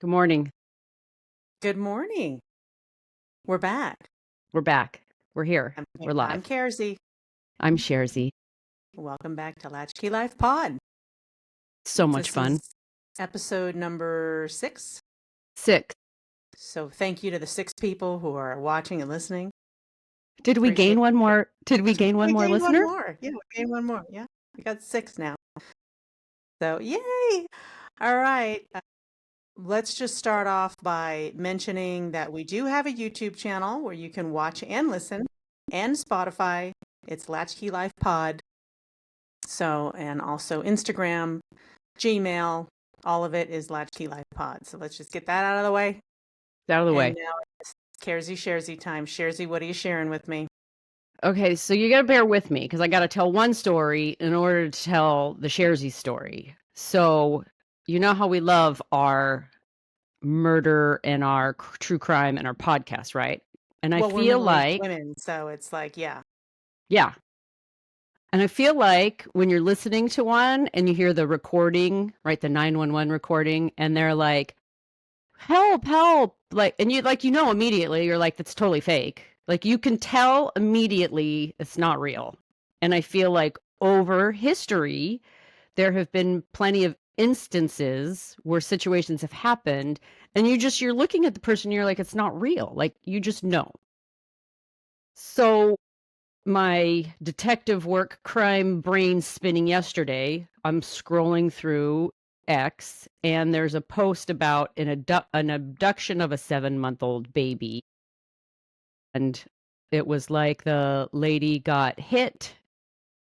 Good morning. Good morning. We're back. We're back. We're here. We're I'm live. Kersey. I'm Sharzy. Welcome back to Latchkey Life Pod. So much This fun. is episode number 6. 6. So thank you to the 6 people who are watching and listening. Did we Appreciate gain one it. more? Did we gain one We more gained one listener? more. Yeah, we gained one more. Yeah, we got 6 now. So yay! All right. Let's just start off by mentioning that we do have a YouTube channel where you can watch and listen, and Spotify. It's Latchkey Life Pod. So, and also Instagram, Gmail, all of it is Latchkey Life Pod. So let's just get that out of the way. Out of the way. And now it's Kersey Sharzy time. Sharzy, what are you sharing with me? Okay, so you got to bear with me because I got to tell one story in order to tell the Sharzy story. So, you know how we love our murder and our true crime and our podcast, right? And I Well, we're feel middle-aged like, women, so it's like, yeah. yeah. And I feel like when you're listening to one and you hear the recording, right, the 911 recording, and they're like, help, help. Like, and you like, immediately, you're like, that's totally fake. Like, you can tell immediately it's not real. And I feel like over history, there have been plenty of instances where situations have happened and you're looking at the person, you're like, it's not real. Like, you just know. So my detective work crime brain spinning yesterday, I'm scrolling through X and there's a post about an abduction of a 7-month-old baby. And it was like the lady got hit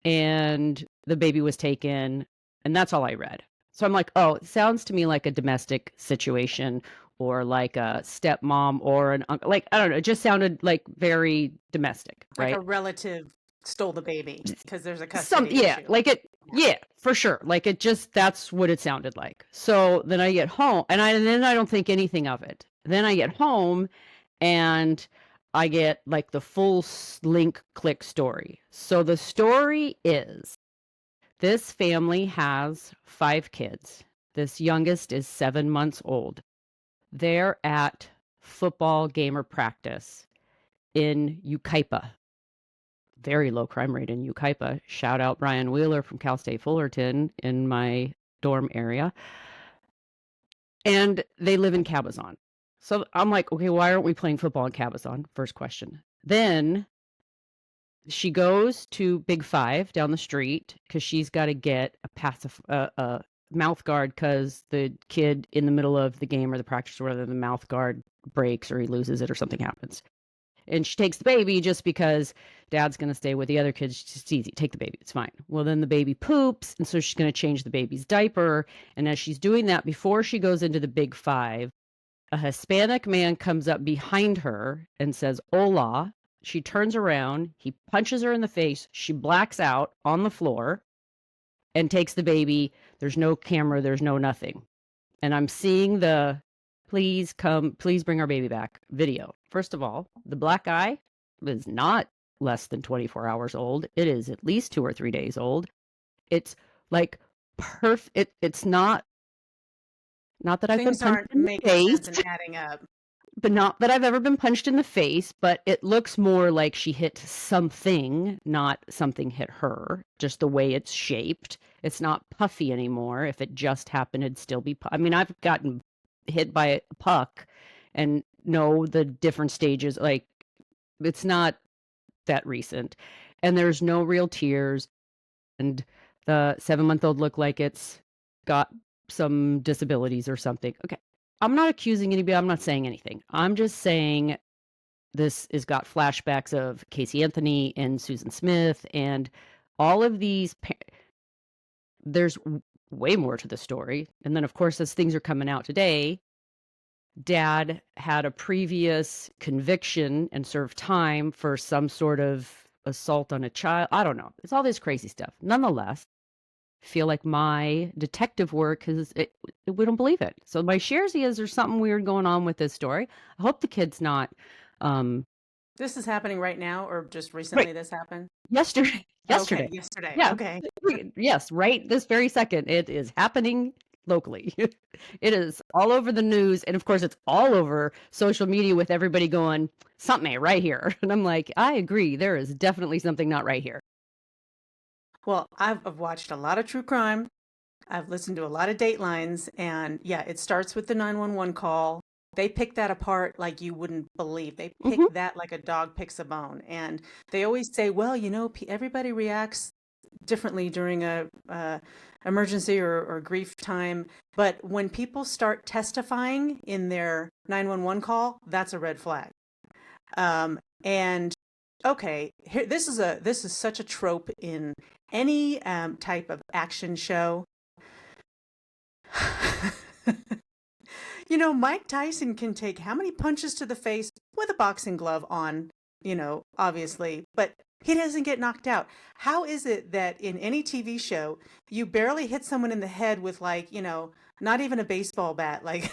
and the baby was taken, and that's all I read. So I'm like, oh, it sounds to me like a domestic situation or like a stepmom or an uncle. Like, I don't know, it just sounded like very domestic, Like a right? relative stole the baby because there's a custody Yeah, issue. like it, yeah, for sure. Like it just, that's what it sounded like. So then I get home and then I don't think anything of it. Then I get home and I get like the full link click story. So the story is this family has 5 kids. This youngest is 7 months old. They're at football gamer practice in Yucaipa. Very low crime rate in Yucaipa. Shout out Brian Wheeler from Cal State Fullerton in my dorm area. And they live in Cabazon. So I'm like, okay, why aren't we playing football in Cabazon? First question. Then she goes to Big 5 down the street because she's got to get a mouth guard because the kid in the middle of the game or the practice or whether the mouth guard breaks or he loses it or something happens. And she takes the baby just because dad's going to stay with the other kids. It's just easy. Take the baby. It's fine. Well, then the baby poops. And so she's going to change the baby's diaper. And as she's doing that, before she goes into the Big 5, a Hispanic man comes up behind her and says, hola. She turns around. He punches her in the face. She blacks out on the floor and takes the baby. There's no camera. There's no nothing. And I'm seeing the please bring our baby back video. First of all, the black eye is not less than 24 hours old. It is at least 2 or 3 days old. It's like perfect. It's not that I've been Things punched aren't in the making sense and face, adding up. but not that I've ever been punched in the face, but it looks more like she hit something, not something hit her, just the way it's shaped. It's not puffy anymore. If it just happened, it'd still be I mean, I've gotten hit by a puck and know the different stages. Like, it's not that recent. And there's no real tears. And the 7-month-old looked like it's got some disabilities or something. Okay. I'm not accusing anybody. I'm not saying anything. I'm just saying this has got flashbacks of Casey Anthony and Susan Smith and all of these. There's way more to the story. And then, of course, as things are coming out today, dad had a previous conviction and served time for some sort of assault on a child. I don't know. It's all this crazy stuff. Nonetheless, feel like my detective work we don't believe it. So my shares is there's something weird going on with this story. I hope the kid's not um This is happening right now, or just right recently this happened? yesterday. Okay, Yesterday. yesterday. Yeah. Okay. Yes, right this very second it is happening locally. It is all over the news, and of course it's all over social media with everybody going something ain't right here. And I'm like, I agree. There is definitely something not right here. Well, I've watched a lot of true crime. I've listened to a lot of Datelines, and yeah, it starts with the 911 call. They pick that apart like you wouldn't believe. They pick Mhm. that like a dog picks a bone. And they always say, well, everybody reacts differently during a emergency or grief time. But when people start testifying in their 911 call, that's a red flag. And okay, this is such a trope in any type of action show. Mike Tyson can take how many punches to the face with a boxing glove on, obviously, but he doesn't get knocked out. How is it that in any TV show, you barely hit someone in the head with, like, not even a baseball bat, like,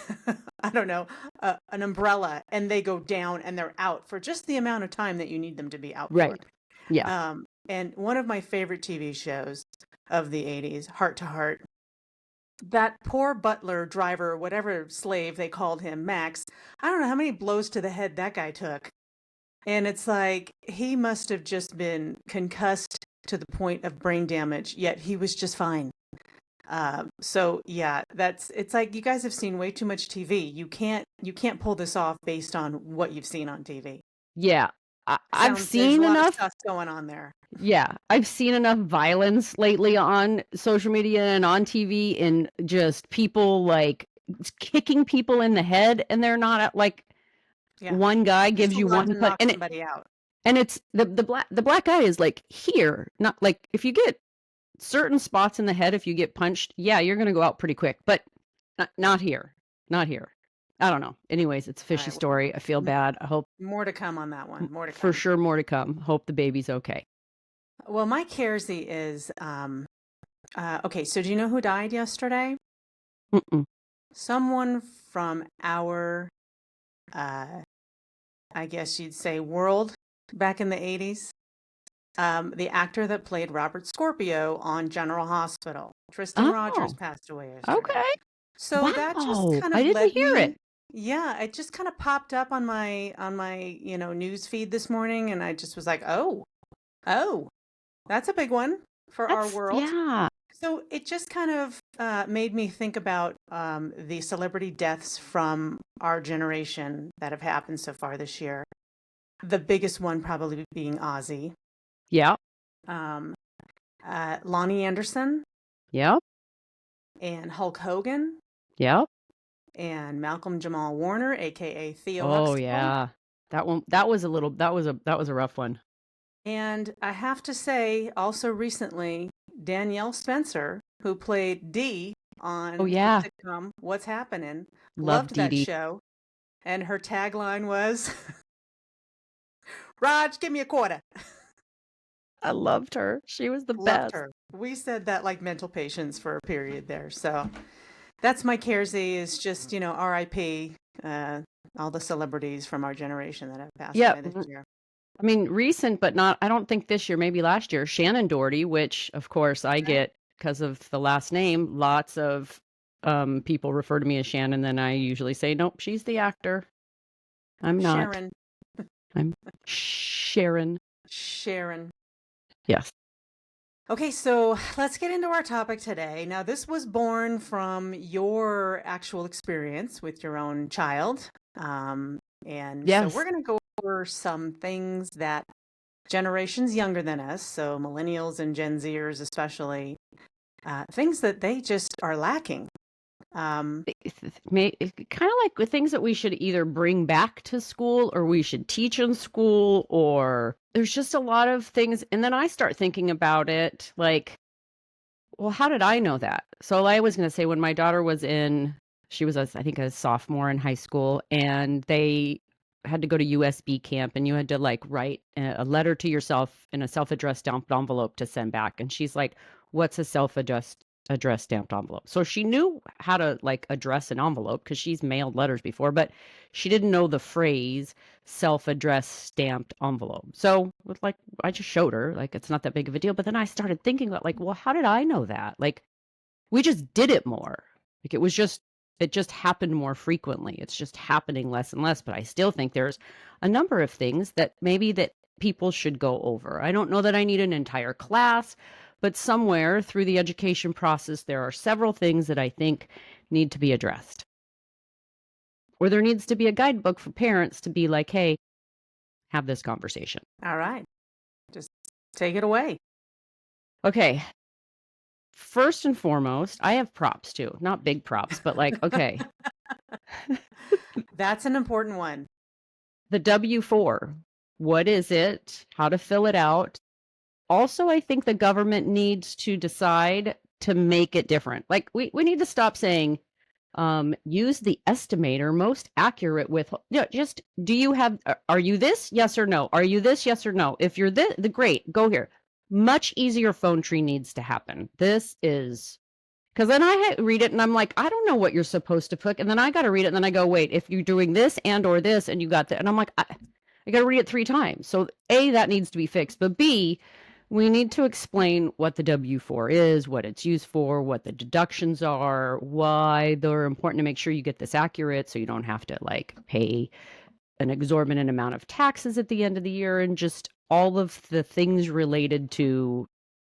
I don't know, an umbrella, and they go down and they're out for just the amount of time that you need them to be out for? Right. Yeah. And one of my favorite TV shows of the 80s, Heart to Heart, that poor butler, driver, whatever slave they called him, Max, I don't know how many blows to the head that guy took. And it's like he must have just been concussed to the point of brain damage, yet he was just fine. So yeah, it's like you guys have seen way too much TV. You can't pull this off based on what you've seen on TV. Yeah. I've There's a seen lot of enough. stuff going on there. Yeah, I've seen enough violence lately on social media and on TV, and just people like kicking people in the head, and they're not like Yeah. one guy Just gives you allowed one to punch, knock somebody out. and it's the black guy is like here, not like if you get certain spots in the head, if you get punched, yeah, you're gonna go out pretty quick, but not here, not here. I don't know. Anyways, it's a All fishy right. story. I feel bad. I hope More to come on that one. More to for come. sure more to come. Hope the baby's okay. Well, my Kersey is okay. So do you know who died yesterday? Mm-mm. Someone from our, uh, I guess you'd say, world back in the 80s. The actor that played Robert Scorpio on General Hospital, Tristan Rogers, Oh, passed away yesterday. okay. So that just Wow, kind I of didn't led hear me, it. yeah, it just kind of popped up on my news feed this morning, and I just was like, oh, that's a big one for our That's world. yeah. So it just kind of made me think about the celebrity deaths from our generation that have happened so far this year. The biggest one probably being Ozzy, Yeah. um, Lonnie Anderson, Yep. and Hulk Hogan, Yep. and Malcolm Jamal Warner, aka Theo Oh Huxtable. yeah. That was a rough one. And I have to say, also recently, Danielle Spencer, who played Dee Oh on the yeah. sitcom What's Happening, Love loved Dee that Dee. show. And her tagline was, Raj, give me a quarter. I loved her. She was the Loved best. her. We said that like mental patients for a period there. So that's my Kersey, is just, RIP, all the celebrities from our generation that have passed Yeah. away this year. I mean, recent, but not, I don't think this year, maybe last year, Shannon Doherty, which of course I Okay. get because of the last name. Lots of people refer to me as Shannon, then I usually say, nope, she's the actor. I'm not. Sharon. I'm Sharon. Sharon. Yes. Okay, so let's get into our topic today. Now, this was born from your actual experience with your own child. And so Yes. we're going to go over some things that generations younger than us, so millennials and Gen Zers especially, things that they just are lacking. Kind of like the things that we should either bring back to school or we should teach in school, or there's just a lot of things. And then I start thinking about it like, well, how did I know that? So I was going to say when my daughter she was, I think, a sophomore in high school, and they had to go to USB camp, and you had to like write a letter to yourself in a self-addressed envelope to send back. And she's like, what's a self-addressed stamped envelope. So she knew how to like address an envelope because she's mailed letters before, but she didn't know the phrase self-addressed stamped envelope. So with like I just showed her, like it's not that big of a deal. But then I started thinking about like, well, how did I know that? Like we just did it more. Like it just happened more frequently. It's just happening less and less. But I still think there's a number of things that maybe that people should go over. I don't know that I need an entire class, but somewhere through the education process, there are several things that I think need to be addressed. Or there needs to be a guidebook for parents to be like, hey, have this conversation. All right. Just take it away. Okay. First and foremost, I have props too. Not big props, but like, okay. That's an important one. The W-4. What is it? How to fill it out? Also, I think the government needs to decide to make it different. Like we need to stop saying use the estimator most accurate with just do you have are you this yes or no, are you this yes or no, if you're this the great go here. Much easier phone tree needs to happen. This is because then I read it and I'm like, I don't know what you're supposed to put, and then I got to read it and then I go, wait, if you're doing this and or this and you got that, and I'm like, I got to read it 3 times. So A, that needs to be fixed, but B, we need to explain what the W-4 is, what it's used for, what the deductions are, why they're important to make sure you get this accurate so you don't have to like pay an exorbitant amount of taxes at the end of the year, and just all of the things related to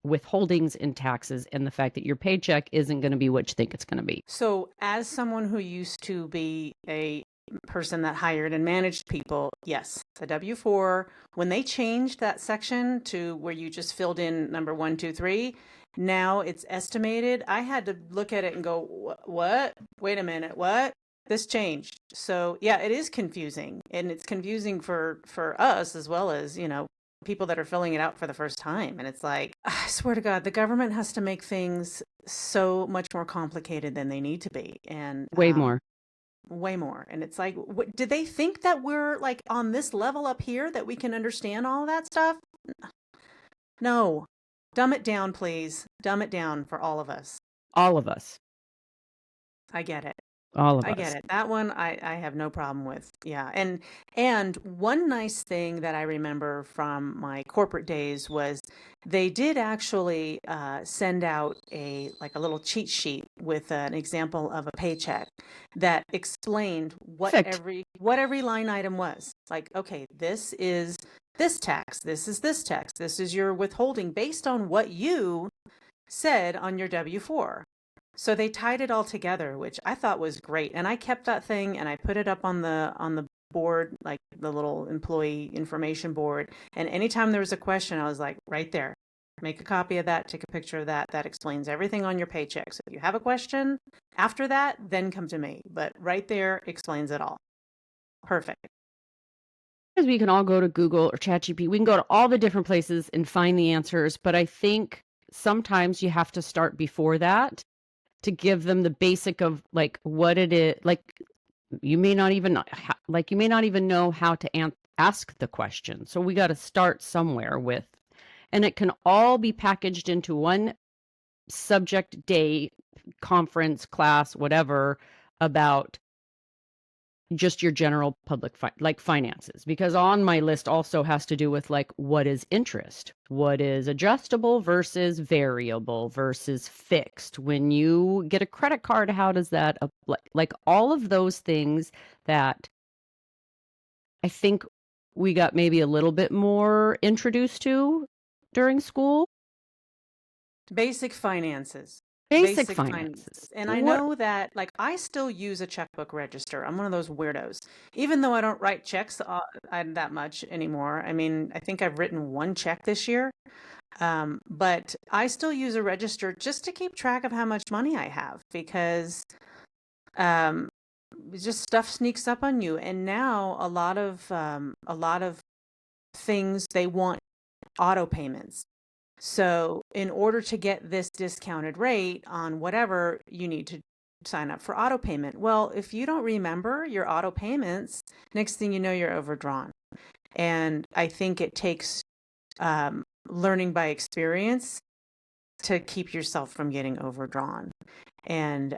withholdings and taxes and the fact that your paycheck isn't going to be what you think it's going to be. So, as someone who used to be a person that hired and managed people, yes, the W-4, when they changed that section to where you just filled in number 1, 2, 3, now it's estimated. I had to look at it and go, what? Wait a minute, what? This changed. So, yeah, it is confusing, and it's confusing for us as well as, people that are filling it out for the first time. And it's like, I swear to God, the government has to make things so much more complicated than they need to be. And Way more. way more. And it's like, do they think that we're like on this level up here that we can understand all of that stuff? No. Dumb it down, please. Dumb it down for all of us. All of us. I get it. All of I us. get it. That one I have no problem with. Yeah. And one nice thing that I remember from my corporate days was they did actually send out a little cheat sheet with an example of a paycheck that explained Perfect. what every line item was. Like, okay, this is this tax, this is this tax, this is your withholding based on what you said on your W-4. So they tied it all together, which I thought was great. And I kept that thing and I put it up on the board, like the little employee information board. And anytime there was a question, I was like, right there, make a copy of that, take a picture of that. That explains everything on your paycheck. So if you have a question after that, then come to me. But right there explains it all. Perfect. Because we can all go to Google or ChatGPT. We can go to all the different places and find the answers. But I think sometimes you have to start before that to give them the basic of like what it is. Like you may not even know how to ask the question. So we got to start somewhere with, and it can all be packaged into one subject day, conference, class, whatever, about just your general public finances, because on my list also has to do with like what is interest, what is adjustable versus variable versus fixed. When you get a credit card, how does that like all of those things that I think we got maybe a little bit more introduced to during school. Basic finances. Basic finances. And I know that, like, I still use a checkbook register. I'm one of those weirdos. Even though I don't write checks that much anymore. I mean, I think I've written 1 check this year. But I still use a register just to keep track of how much money I have, because just stuff sneaks up on you. And now a lot of things, they want auto payments. So in order to get this discounted rate on whatever, you need to sign up for auto payment. Well, if you don't remember your auto payments, next thing you know, you're overdrawn. And I think it takes learning by experience to keep yourself from getting overdrawn. And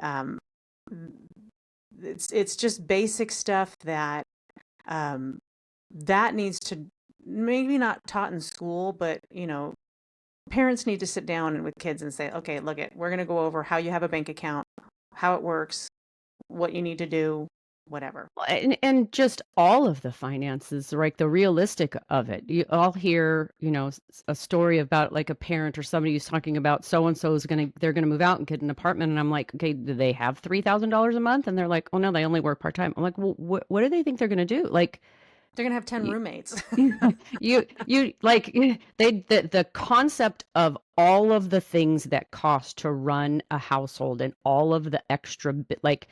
it's just basic stuff that that needs to maybe not taught in school, but parents need to sit down with kids and say, okay, look we're going to go over how you have a bank account, how it works, what you need to do, whatever. Well, and just all of the finances, like the realistic of it. You all hear, a story about like a parent or somebody who's talking about so and so is they're gonna move out and get an apartment, and I'm like, okay, do they have $3,000 a month? And they're like, oh no, they only work part time. I'm like, well, what do they think they're gonna do? Like, They're going to have 10 you, roommates. you like the concept of all of the things that cost to run a household and all of the extra bit, like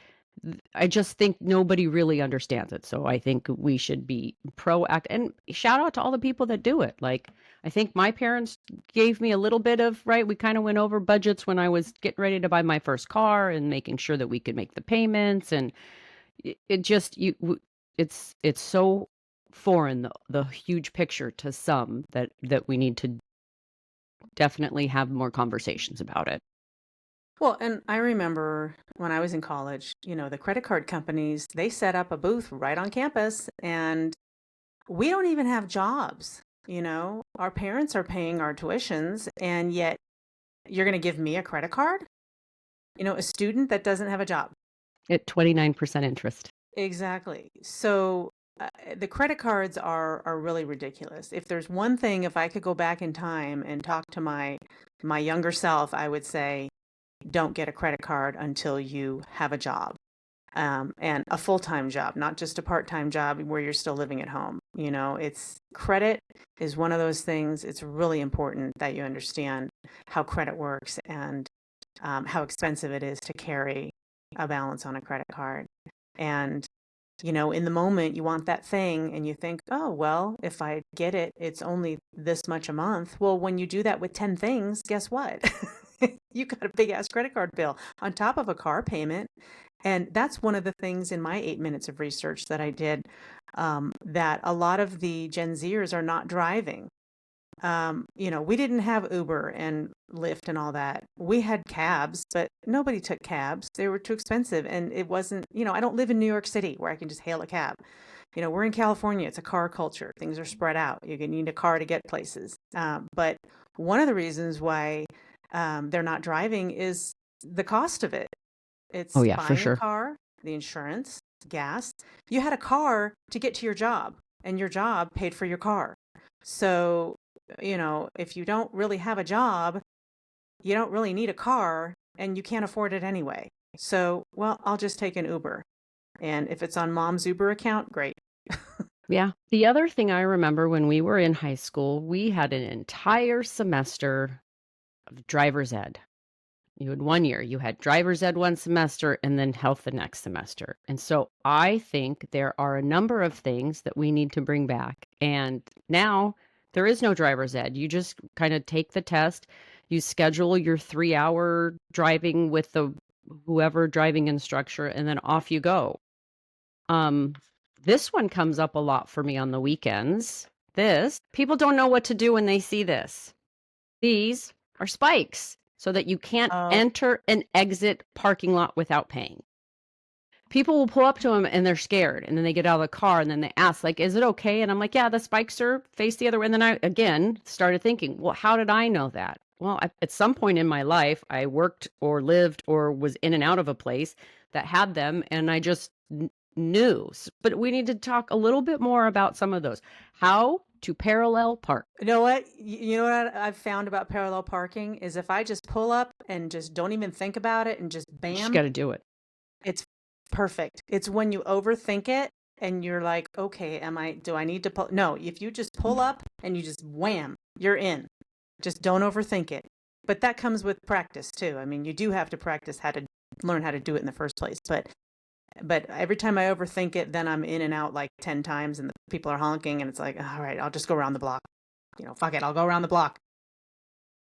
I just think nobody really understands it. So I think we should be proactive, and shout out to all the people that do it. Like, I think my parents gave me a little bit of, right. We kind of went over budgets when I was getting ready to buy my first car and making sure that we could make the payments. And it just, it's so foreign, the huge picture to some that we need to definitely have more conversations about it. Well, and I remember when I was in college, the credit card companies, they set up a booth right on campus, and we don't even have jobs. Our parents are paying our tuitions, and yet you're going to give me a credit card? A student that doesn't have a job. At 29% interest. Exactly. So the credit cards are really ridiculous. If there's one thing, if I could go back in time and talk to my younger self, I would say, don't get a credit card until you have a job, and a full-time job, not just a part-time job where you're still living at home. It's credit is one of those things. It's really important that you understand how credit works and how expensive it is to carry a balance on a credit card. And in the moment you want that thing and you think, oh, well, if I get it, it's only this much a month. Well, when you do that with 10 things, guess what? You got a big ass credit card bill on top of a car payment. And that's one of the things in my 8 minutes of research that I did, that a lot of the Gen Zers are not driving. We didn't have Uber and Lyft and all that. We had cabs, but nobody took cabs. They were too expensive. And it wasn't, I don't live in New York City where I can just hail a cab. We're in California. It's a car culture. Things are spread out. You need a car to get places. But one of the reasons why they're not driving is the cost of it. It's Oh yeah, for buying a sure. car, the insurance, gas. You had a car to get to your job, and your job paid for your car. So, if you don't really have a job, you don't really need a car, and you can't afford it anyway. So, well, I'll just take an Uber. And if it's on mom's Uber account, great. Yeah. The other thing I remember when we were in high school, we had an entire semester of driver's ed. You had 1 year, you had driver's ed one semester and then health the next semester. And so I think there are a number of things that we need to bring back. And now there is no driver's ed. You just kind of take the test, you schedule your 3 hour driving with the whoever driving instructor, and then off you go. This one comes up a lot for me on the weekends. People don't know what to do when they see this. These are spikes so that you can't Oh, enter and exit parking lot without paying. People will pull up to them and they're scared, and then they get out of the car and then they ask, like, is it okay? And I'm like, yeah, the spikes are face the other way. And then I again started thinking, well, how did I know that? Well, at some point in my life, I worked or lived or was in and out of a place that had them, and I just knew. But we need to talk a little bit more about some of those. How to parallel park. you know what? You know what I've found about parallel parking is if I just pull up and just don't even think about it and just You just got bam, to do it. it's perfect. It's when you overthink it and you're like, okay, do I need to pull? No, if you just pull up and you just wham, you're in. Just don't overthink it. But that comes with practice too. I mean, you do have to practice how to learn how to do it in the first place. But every time I overthink it, then I'm in and out like 10 times and the people are honking and it's like, all right, I'll just go around the block. Fuck it, I'll go around the block.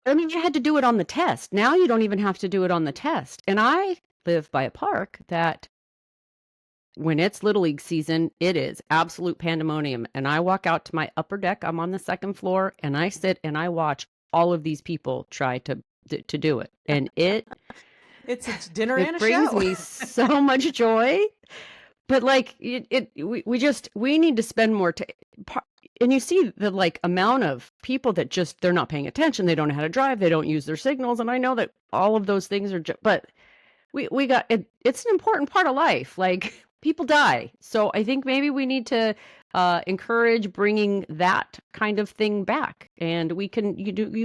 I mean, you had to do it on the test. Now you don't even have to do it on the test. And I live by a park that when it's Little League season, it is absolute pandemonium. And I walk out to my upper deck. I'm on the second floor and I sit and I watch all of these people try to to do it, and It's dinner it and a brings show. me so much joy. But like we need to spend more time. And you see the like amount of people that just they're not paying attention. They don't know how to drive. They don't use their signals. And I know that all of those things are. But we got it. It's an important part of life. Like people die, so I think maybe we need to encourage bringing that kind of thing back. And you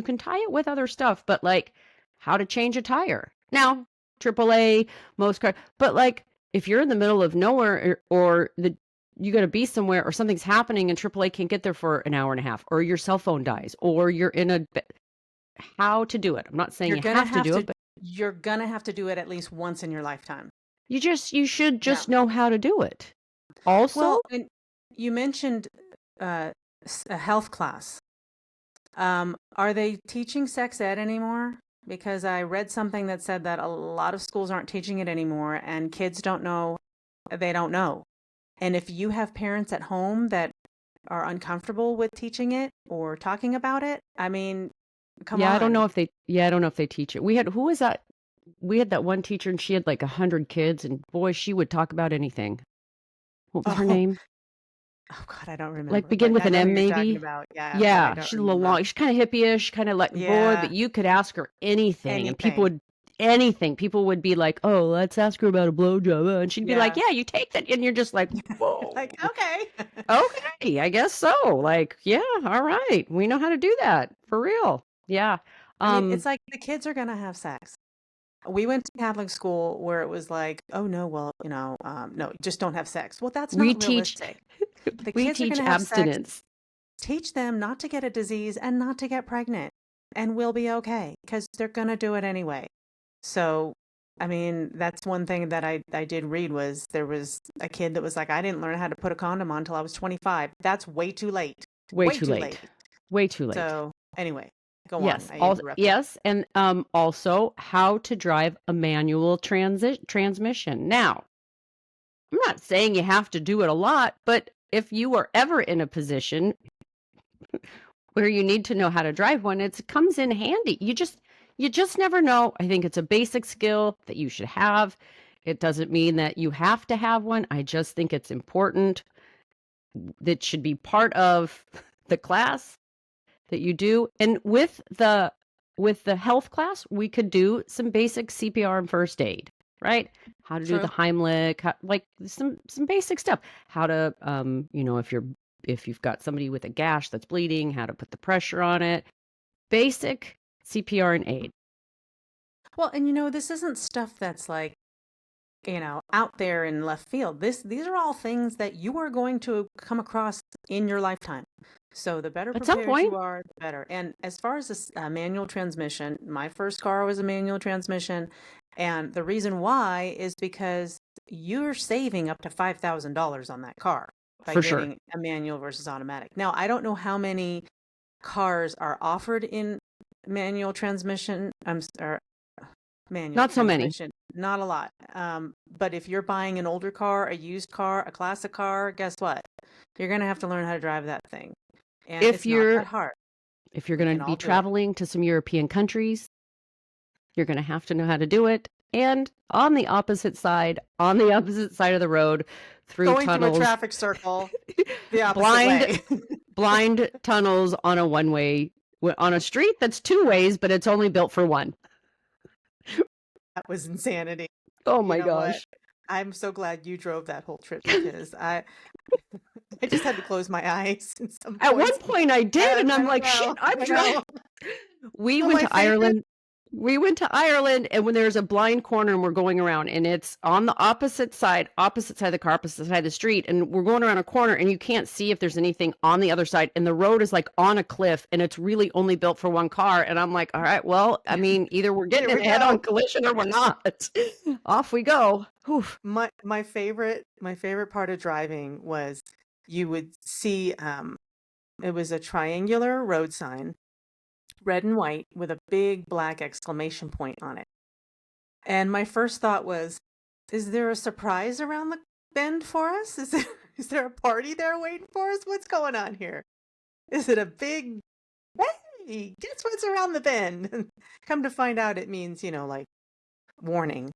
can tie it with other stuff, but like how to change a tire now. AAA, most car, but like if you're in the middle of nowhere or you got to be somewhere or something's happening and AAA can't get there for an hour and a half, or your cell phone dies, or you're in how to do it. I'm not saying You're you gonna have to have do to it, but you're gonna have to do it at least once in your lifetime. you should Yeah. just know how to do it. Also, Well, and you mentioned a health class. Are they teaching sex ed anymore? Because I read something that said that a lot of schools aren't teaching it anymore, and kids don't know. They don't know. And if you have parents at home that are uncomfortable with teaching it or talking about it, I mean, come I don't know on. if they teach it. Who was that? We had that one teacher and she had like 100 kids, and boy, she would talk about anything. What was her Oh, name? oh God, I don't Like remember, begin but with I an know who M you're talking maybe? about. Yeah, but I Yeah, don't she's a little remember. long. She's kind of hippie-ish, kind of like boy, but Yeah, you could ask her anything and anything. people would be like, "Oh, let's ask her about a blowjob." And she'd be like, Yeah. "Yeah, you take that." And you're just like, "Whoa. Like, okay. Okay, I guess so." Like, yeah, all right. We know how to do that. For real. Yeah. I mean, Um it's like the kids are gonna have sex. We went to Catholic school where it was like, oh no, well, no, just don't have sex. Well, that's we not teach realistic. The we kids are teach gonna have sex. abstinence. Teach them not to get a disease and not to get pregnant, and we'll be okay because they're gonna do it anyway. So, I mean, that's one thing that I did read was there was a kid that was like, I didn't learn how to put a condom on until I was 25. That's way too late. Way Way too too late. late. Way too late. So, anyway, go on. Yes. I interrupted. Yes, and also how to drive a manual transmission. Now, I'm not saying you have to do it a lot, but if you are ever in a position where you need to know how to drive one, it comes in handy. You just never know. I think it's a basic skill that you should have. It doesn't mean that you have to have one. I just think it's important. That should be part of the class that you do. And with the health class, we could do some basic CPR and first aid, right? How to do the True. Heimlich, like some basic stuff. How to if you've got somebody with a gash that's bleeding, how to put the pressure on it. Basic CPR and aid. Well, and this isn't stuff that's like, out there in left field. These are all things that you are going to come across in your lifetime. So the better At some prepared you point, are, the better. And as far as this manual transmission, my first car was a manual transmission, and the reason why is because you're saving up to $5,000 on that car by for sure. getting a manual versus automatic. Now, I don't know how many cars are offered in manual transmission. Or manual Not so many. transmission, not a lot. But if you're buying an older car, a used car, a classic car, guess what? You're gonna have to learn how to drive that thing, and If it's not you're that hard. if you're We going can to all be do it. traveling to some European countries, you're going to have to know how to do it. And on the opposite side of the road, through Going through a tunnels, traffic circle the opposite blind way. blind tunnels on a one-way on a street that's two ways, but it's only built for one. That was insanity. Oh You my know what? gosh. I'm so glad you drove that whole trip because I just had to close my eyes in some At one points. point I did, and I I'm don't like, shit, know. I'm I driving. know. We So went my to favorite. Ireland. We went to Ireland, and when there's a blind corner and we're going around, and it's on the opposite side of the car, opposite side of the street, and we're going around a corner, and you can't see if there's anything on the other side, and the road is like on a cliff, and it's really only built for one car, and I'm like, all right, well, I mean, either we're getting Here in we a head-on go. collision or we're not. Off we go. Oof. My favorite part of driving was you would see it was a triangular road sign, red and white, with a big black exclamation point on it. And my first thought was, is there a surprise around the bend for us? Is there a party there waiting for us? What's going on here? Is it a big, hey, Guess what's around the bend? Come to find out, it means, like warning,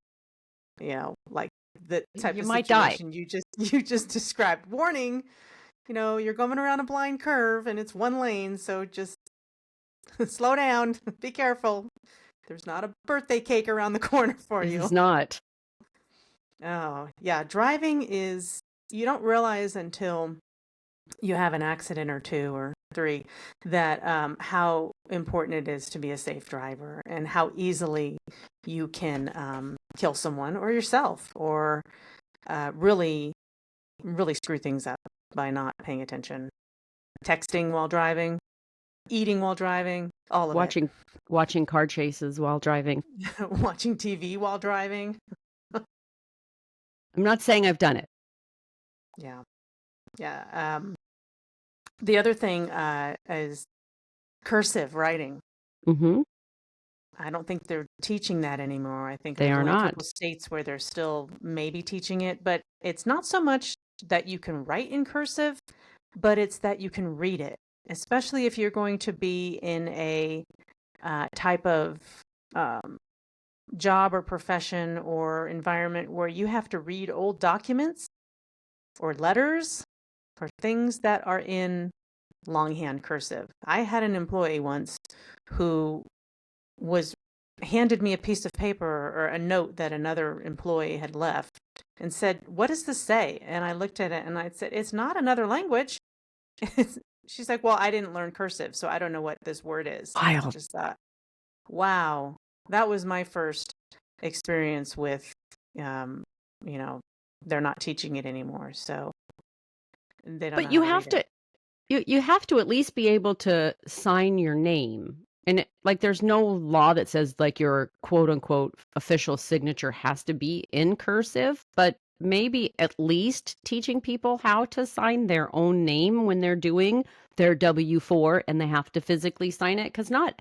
like the type You of might die. situation you just described. Warning, you're going around a blind curve and it's one lane, so just slow down, be careful. There's not a birthday cake around the corner for It you. is not. Oh, yeah, driving is, you don't realize until you have an accident or two or three that how important it is to be a safe driver and how easily you can kill someone or yourself or really, really screw things up by not paying attention. Texting while driving, eating while driving, all of Watching car chases while driving. it. Watching TV while driving. I'm not saying I've done it. Yeah. Yeah. The other thing is cursive writing. Mm-hmm. I don't think they're teaching that anymore. I think They there's are only a not. couple states where they're still maybe teaching it, but it's not so much that you can write in cursive, but it's that you can read it, especially if you're going to be in a type of um, job or profession or environment where you have to read old documents or letters or things that are in longhand cursive. I had an employee once who was handed me a piece of paper or a note that another employee had left and said, "What does this say?" And I looked at it and I said, "It's not another language." She's like, "Well, I didn't learn cursive, so I don't know what this word is." And I Wild. just thought, wow, that was my first experience with, um, you know, they're not teaching it anymore. So they don't know But how you to have read it. to you have to at least be able to sign your name. And like there's no law that says like your quote unquote official signature has to be in cursive, but maybe at least teaching people how to sign their own name when they're doing their W-4 and they have to physically sign it, cuz not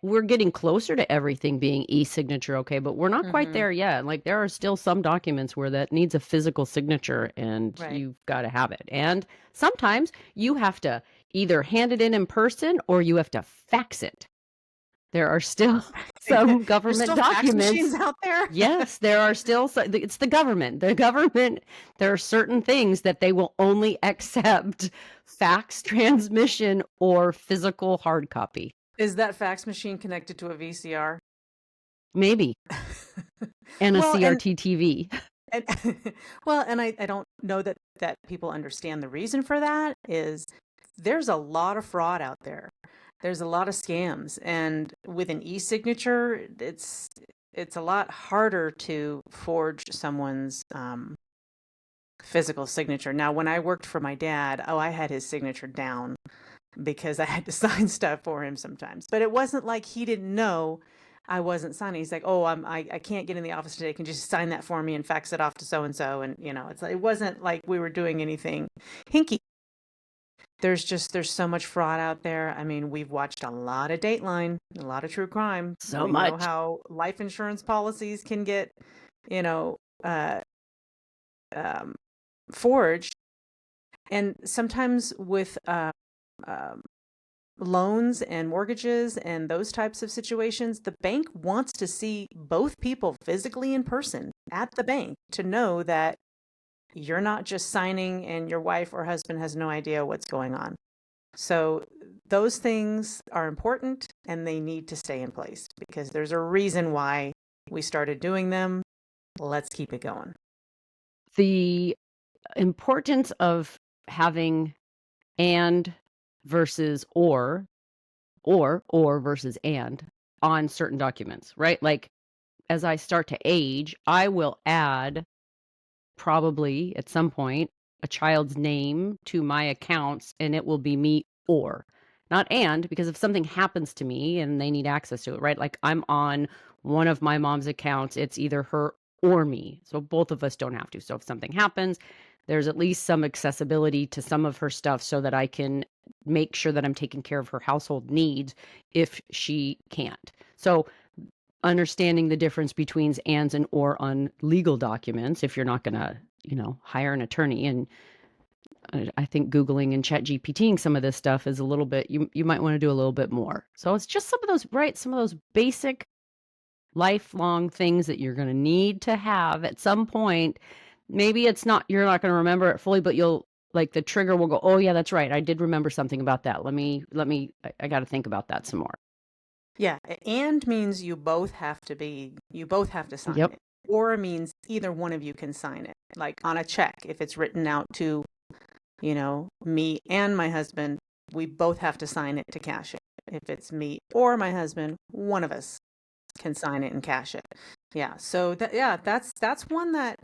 we're getting closer to everything being e-signature, okay, but we're not quite Hmm. there yet. Like there are still some documents where that needs a physical signature and Right. you've got to have it. And sometimes you have to either hand it in person or you have to fax it. There are still some There's government still fax machines documents. out there. Yes, there are still it's the government. The government, there are certain things that they will only accept fax transmission or physical hard copy. Is that fax machine connected to a VCR? Maybe. And a Well, CRT TV. and well, and I don't know that people understand the reason for that is there's a lot of fraud out there. There's a lot of scams, and with an e-signature, it's a lot harder to forge someone's physical signature. Now, when I worked for my dad, oh, I had his signature down because I had to sign stuff for him sometimes. But it wasn't like he didn't know I wasn't signing. He's like, "Oh, I can't get in the office today. Can you just sign that for me and fax it off to so and so?" And it's like, it wasn't like we were doing anything hinky. There's so much fraud out there. I mean, we've watched a lot of Dateline, a lot of true crime. So We know much. how life insurance policies can get, you know, uh, um, forged, and sometimes with um, loans and mortgages and those types of situations, the bank wants to see both people physically in person at the bank to know that you're not just signing and your wife or husband has no idea what's going on. So those things are important and they need to stay in place because there's a reason why we started doing them. Let's keep it going. The importance of having and versus or versus and on certain documents, right? Like as I start to age, I will add probably at some point a child's name to my accounts and it will be me or not and, because if something happens to me and they need access to it, right? Like I'm on one of my mom's accounts, it's either her or me. So both of us don't have to. So if something happens, there's at least some accessibility to some of her stuff so that I can make sure that I'm taking care of her household needs if she can't. So understanding the difference between ands and or on legal documents if you're not going to hire an attorney and I think Googling and Chat GPTing some of this stuff is a little bit, you might want to do a little bit more. So it's just some of those, right? Some of those basic lifelong things that you're going to need to have at some point. Maybe it's not, you're not going to remember it fully, but you'll, like, the trigger will go, oh yeah, that's right. I did remember something about that. I got to think about that some more. Yeah, and means you both have to sign Yep. it. Or means either one of you can sign it. Like on a check, if it's written out to, me and my husband, we both have to sign it to cash it. If it's me or my husband, one of us can sign it and cash it. Yeah. So that's one that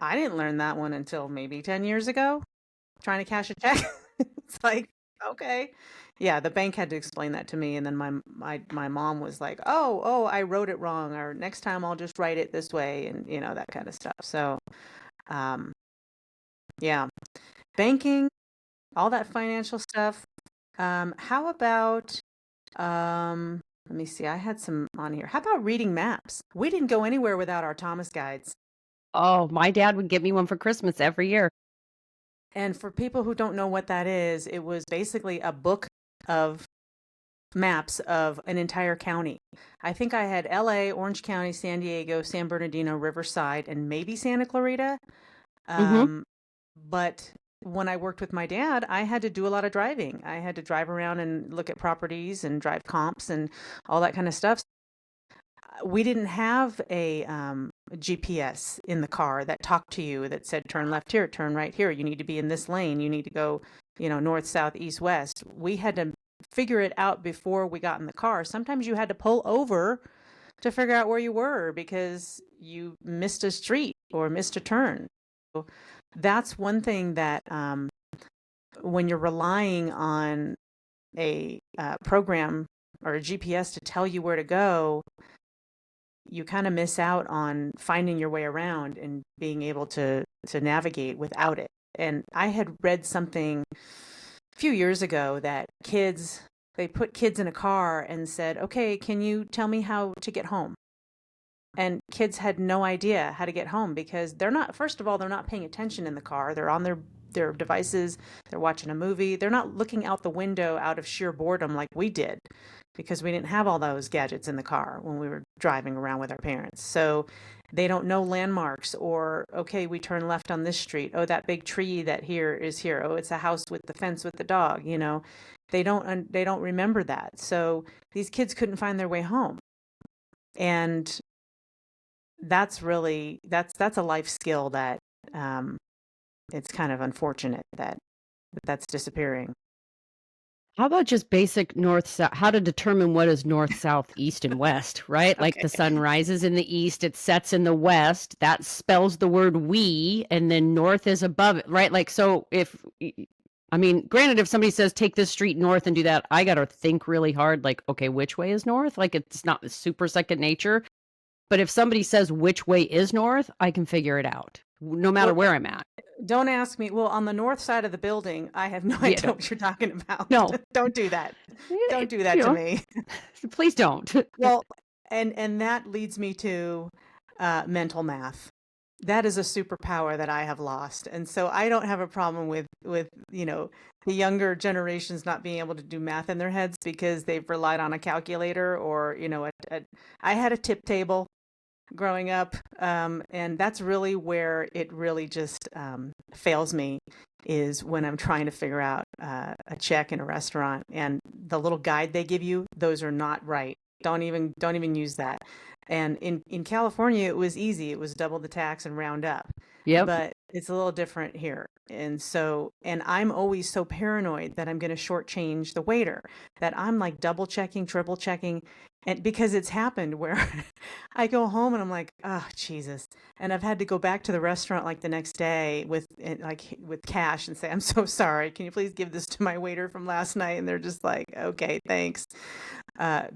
I didn't learn that one until maybe 10 years ago, trying to cash a check. It's like, okay. Yeah, the bank had to explain that to me, and then my mom was like, "Oh, I wrote it wrong, or next time I'll just write it this way," and that kind of stuff. So, um, yeah, banking, all that financial stuff. How about let me see. I had some on here. How about reading maps? We didn't go anywhere without our Thomas guides. Oh, my dad would get me one for Christmas every year. And for people who don't know what that is, it was basically a book of maps of an entire county. I think I had LA, Orange County, San Diego, San Bernardino, Riverside, and maybe Santa Clarita. Mm-hmm. But when I worked with my dad, I had to do a lot of driving. I had to drive around and look at properties and drive comps and all that kind of stuff. We didn't have a GPS in the car that talked to you that said turn left here, turn right here. You need to be in this lane. You need to go, north, south, east, west. We had to figure it out before we got in the car. Sometimes you had to pull over to figure out where you were because you missed a street or missed a turn. So that's one thing that when you're relying on a program or a GPS to tell you where to go, you kind of miss out on finding your way around and being able to navigate without it. And I had read something a few years ago that they put kids in a car and said, "Okay, can you tell me how to get home?" And kids had no idea how to get home because first of all, they're not paying attention in the car. They're on their devices, they're watching a movie, they're not looking out the window out of sheer boredom like we did because we didn't have all those gadgets in the car when we were driving around with our parents. So they don't know landmarks or, okay, we turn left on this street. Oh, that big tree that here is here. Oh, it's a house with the fence with the dog, They don't remember that. So these kids couldn't find their way home. And that's a life skill that it's kind of unfortunate that that's disappearing. How about just basic north south? How to determine what is north, south, east, and west, right? Like Okay. the sun rises in the east, it sets in the west. That spells the word we, and then north is above it, right? Like, so I mean, granted, if somebody says take this street north and do that, I got to think really hard, like, okay, which way is north? Like, it's not super second nature. But if somebody says which way is north, I can figure it out, no matter Well, where I'm at. don't ask me. Well, on the north side of the building, I have no Yeah, idea what you're talking about. no, Don't do that. Don't do you that to know, me. please don't. Well, and that leads me to mental math. That is a superpower that I have lost, and so I don't have a problem with the younger generations not being able to do math in their heads because they've relied on a calculator or I had a tip table growing up, and that's really where it really just fails me is when I'm trying to figure out a check in a restaurant and the little guide they give you, those are not right. Don't even use that. And in California, it was easy. It was double the tax and round up. Yep. But it's a little different here. And I'm always so paranoid that I'm going to shortchange the waiter, that I'm like double checking, triple checking. And because it's happened where I go home and I'm like, oh, Jesus. And I've had to go back to the restaurant like the next day with cash and say, I'm so sorry. Can you please give this to my waiter from last night? And they're just like, okay, thanks.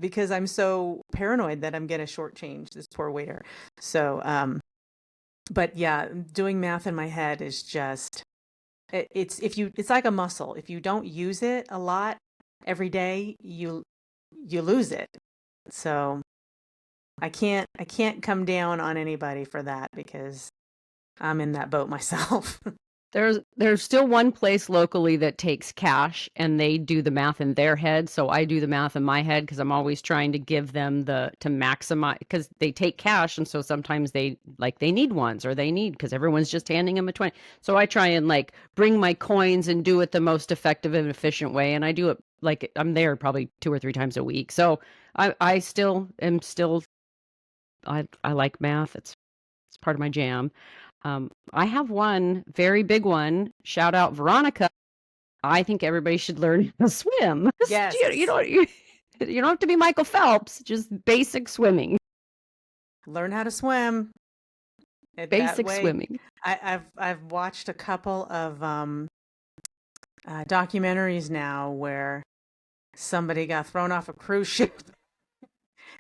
Because I'm so paranoid that I'm going to shortchange this poor waiter. So, but yeah, doing math in my head is just, it's like a muscle. If you don't use it a lot every day, you lose it. So I can't come down on anybody for that because I'm in that boat myself. There's still one place locally that takes cash and they do the math in their head. So I do the math in my head because I'm always trying to give them to maximize because they take cash and so sometimes they need ones or they need because everyone's just handing them a 20. So I try and like bring my coins and do it the most effective and efficient way. And I do it like I'm there probably 2 or 3 times a week. So I still I like math. It's part of my jam. I have one very big one. Shout out Veronica. I think everybody should learn how to swim. Yes. You don't have to be Michael Phelps, just basic swimming. Learn how to swim. That Basic way, swimming. I've watched a couple of documentaries now where somebody got thrown off a cruise ship.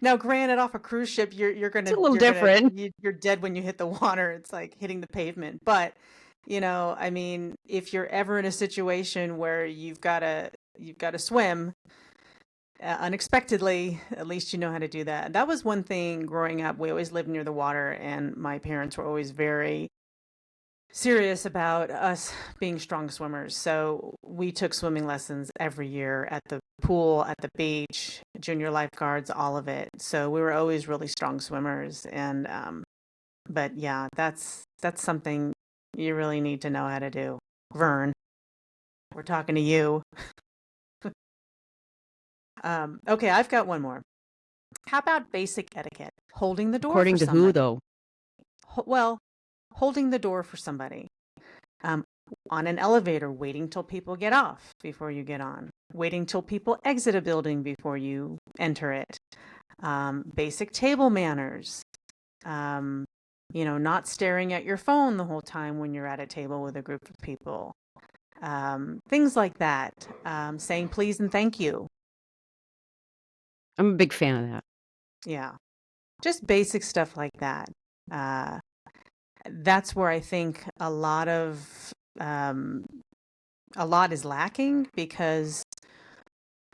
Now, granted, off a cruise ship, you're gonna It's a little different. you're dead when you hit the water. It's like hitting the pavement. But I mean, if you're ever in a situation where you've got to swim unexpectedly, at least you know how to do that. That was one thing growing up. We always lived near the water, and my parents were always very serious about us being strong swimmers. So we took swimming lessons every year at the pool, at the beach, junior lifeguards, all of it. So we were always really strong swimmers. And but yeah, that's something you really need to know how to do. Vern, we're talking to you. Okay, I've got one more. How about basic etiquette? Holding the door According for to who, somebody. though? Well, holding the door for somebody. Um, on an elevator, waiting till people get off before you get on. Waiting till people exit a building before you enter it. Basic table manners. Not staring at your phone the whole time when you're at a table with a group of people. Things like that. Saying please and thank you. I'm a big fan of that. Yeah. Just basic stuff like that. That's where I think a lot is lacking because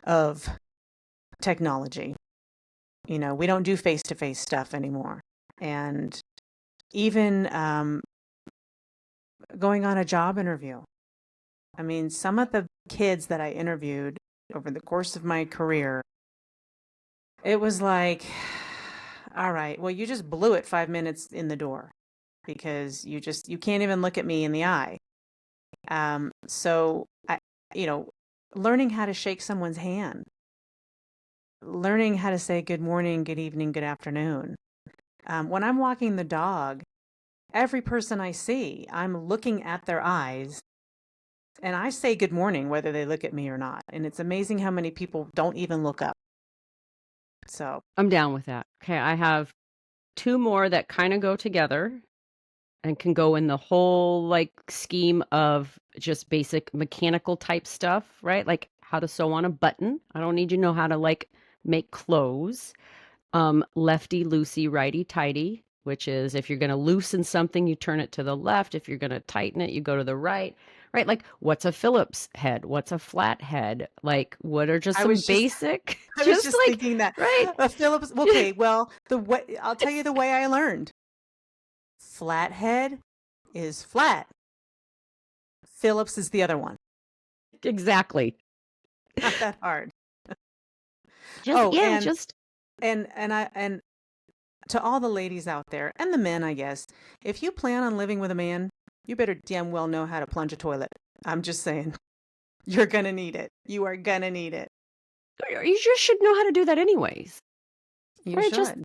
of technology. We don't do face-to-face stuff anymore. And even going on a job interview. I mean, some of the kids that I interviewed over the course of my career, it was like, all right, well, you just blew it 5 minutes in the door because you can't even look at me in the eye. So learning how to shake someone's hand, learning how to say good morning, good evening, good afternoon. When I'm walking the dog, every person I see, I'm looking at their eyes and I say good morning, whether they look at me or not. And it's amazing how many people don't even look up. So I'm down with that. Okay, I have 2 more that kind of go together and can go in the whole like scheme of just basic mechanical type stuff, right? Like how to sew on a button. I don't need you to know how to like make clothes. Lefty loosey, righty tighty, which is if you're going to loosen something, you turn it to the left. If you're going to tighten it, you go to the right. Right? Like what's a Phillips head? What's a flat head? Like what are just I some was just basic I was just just like thinking that right? Phillips. Okay, well, the way I'll tell you the way I learned. Flathead is flat. Phillips is the other one. Exactly. Not that hard. Just Oh, yeah, just and to all the ladies out there and the men, I guess, if you plan on living with a man, you better damn well know how to plunge a toilet. I'm just saying, you're gonna need it. You are gonna need it. you just should know how to do that anyways. You Right? Just should.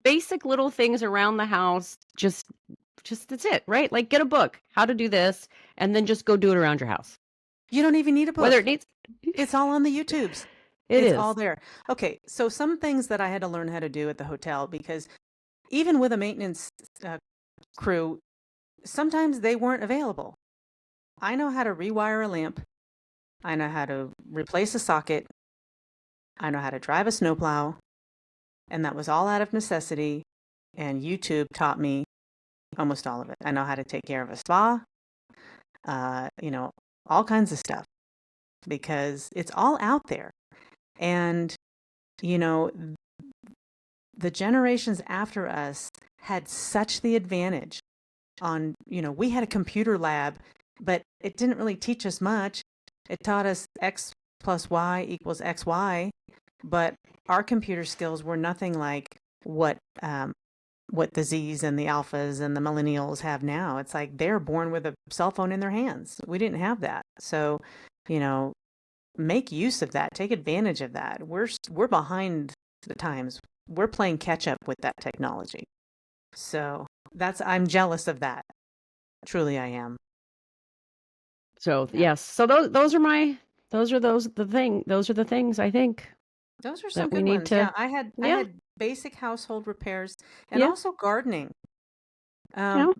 basic little things around the house. Just that's it, right? Like get a book, how to do this, and then just go do it around your house. You don't even need a Whether it book. needs It's all on the YouTubes. it It's all is. there. Okay, so some things that I had to learn how to do at the hotel because even with a maintenance crew, sometimes they weren't available. I know how to rewire a lamp. I know how to replace a socket. I know how to drive a snowplow. And that was all out of necessity. And YouTube taught me almost all of it. I know how to take care of a spa, all kinds of stuff because it's all out there. And, you know, the generations after us had such the advantage on, we had a computer lab but it didn't really teach us much. It taught us X plus Y equals XY, but our computer skills were nothing like what the Z's and the alphas and the millennials have now. It's like they're born with a cell phone in their hands. We didn't have that. So, you know, make use of that. Take advantage of that. We're behind the times. We're playing catch up with that technology. So, I'm jealous of that. Truly I am. So Yeah. yes, so those are the things I think Those are some that we good need ones. to. Yeah, I Yeah, had basic household repairs and yeah, also gardening. Um, yeah.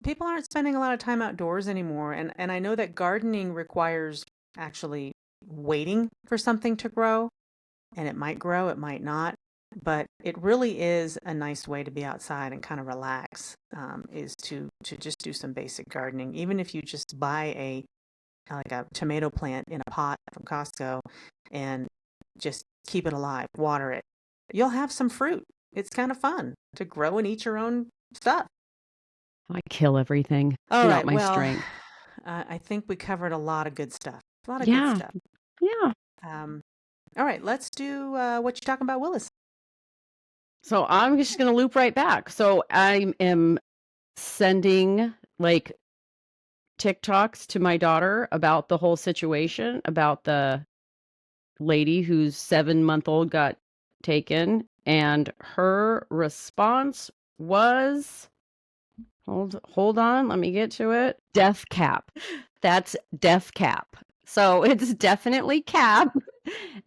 People aren't spending a lot of time outdoors anymore, and I know that gardening requires actually waiting for something to grow, and it might grow, it might not, but it really is a nice way to be outside and kind of relax, is to just do some basic gardening. Even if you just buy like a tomato plant in a pot from Costco and just keep it alive, water it, you'll have some fruit. It's kind of fun to grow and eat your own stuff. I kill everything. All Not right, my well, strength. I think we covered a lot of good stuff. A lot of good Yeah, stuff. yeah. Um, all right, let's do what you talking about, Willis. So I'm just gonna loop right back. So I am sending like TikToks to my daughter about the whole situation, about the lady whose 7-month-old got taken, and her response was, hold on, let me get to it. Death cap. That's death cap. So it's definitely cap,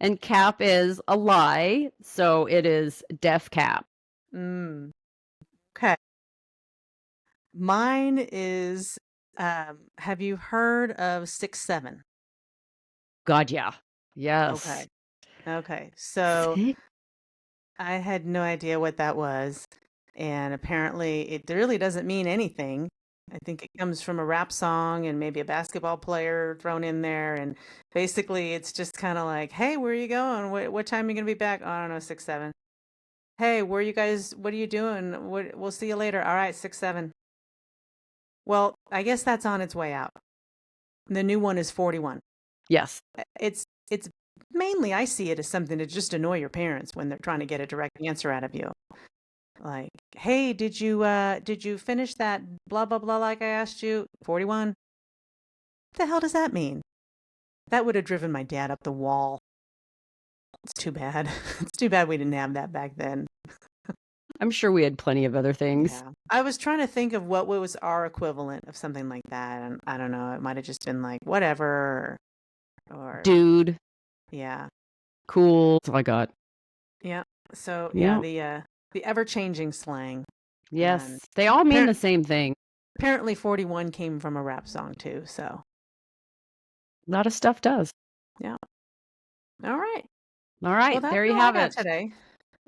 and cap is a lie. So it is death cap. Mm, okay. Mine is, have you heard of 6'7"? God, yeah. Okay. Yes. Okay. So Sick. I had no idea what that was. And apparently it really doesn't mean anything. I think it comes from a rap song and maybe a basketball player thrown in there. And basically it's just kind of like, hey, where are you going? What time are you going to be back? Oh, I don't know, 6'7". Hey, where you guys, what are you doing? We'll see you later. All right, 6'7". Well, I guess that's on its way out. The new one is 41. Yes. It's mainly I see it as something to just annoy your parents when they're trying to get a direct answer out of you. Like, hey, did you finish that blah blah blah like I asked you? 41. What the hell does that mean? That would have driven my dad up the wall. It's too bad. It's too bad we didn't have that back then. I'm sure we had plenty of other things. Yeah. I was trying to think of what was our equivalent of something like that, and I don't know, it might have just been like whatever or Dude, yeah. cool. That's all I got. Yeah. So yeah, Yeah. the ever-changing slang. And Yes. They all mean appar- the same thing. apparently 41 came from a rap song too, so A lot of stuff does. yeah. All right. All Well, right. that's There you all I have got it. today.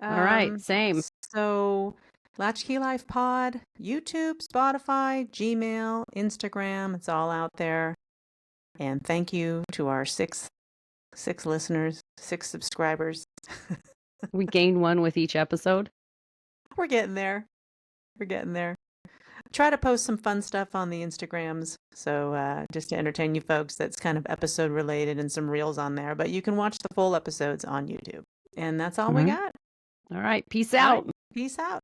All right. Same. So Latchkey Life Pod, YouTube, Spotify, Gmail, Instagram, it's all out there. And thank you to our six listeners, 6 subscribers. We gain one with each episode. We're getting there. We're getting there. Try to post some fun stuff on the Instagrams. So just to entertain you folks, that's kind of episode related and some reels on there. But you can watch the full episodes on YouTube. And that's all we got. All right. Peace All right. out. Peace out.